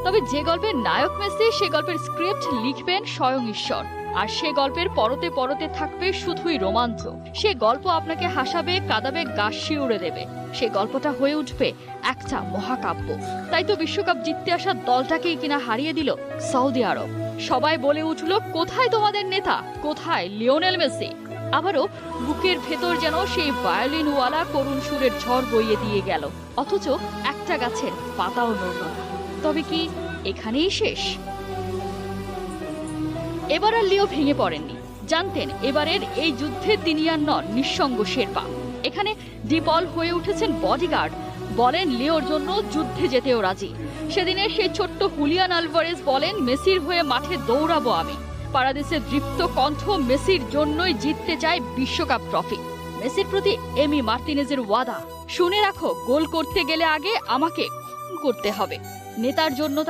তবে যে গল্পের নায়ক মেসি, সে গল্পের স্ক্রিপ্ট লিখবেন স্বয়ং ঈশ্বর। আর সে গল্পের পরতে পরতে থাকবে শুধুই রোমাঞ্চ। সে গল্প আপনাকে হাসাবে, কাঁদাবে, গা শিউড়ে দেবে। সে গল্পটা হয়ে উঠবে একটা মহাকাব্য। তাই তো বিশ্বকাপ জিততে আসা দলটাকেই কিনা হারিয়ে দিল সৌদি আরব। সবাই বলে উঠল, কোথায় তোমাদের নেতা, কোথায় লিওনেল মেসি? আবারও বুকের ভেতর যেন সেই ভায়োলিনওয়ালা করুণ সুরের ঝড় বইয়ে দিয়ে গেল, অথচ একটা গাছের পাতাও নড়ল না। তবে কি এখানেই শেষ? এবার আর লিও ভেঙে পড়েননি। জানতেন এবারের এই যুদ্ধে তিনি আর নন নিঃসঙ্গ শেরপা। এখানে ডিপল হয়ে উঠেছেন বডিগার্ড। বলেন লিওর জন্য যুদ্ধে যেতেও রাজি। সেদিনের সেই ছোট্ট হুলিয়ান আলভারেজ বলেন, মেসির হয়ে মাঠে দৌড়াবো আমি। পারাদিসের দৃপ্ত কণ্ঠ, মেসির জন্যই জিততে চায় বিশ্বকাপ ট্রফি। মেসির প্রতি এমি মার্তিনেজের ওয়াদা, শুনে রাখো, গোল করতে গেলে আগে আমাকে করতে হবে। নেতার জন্য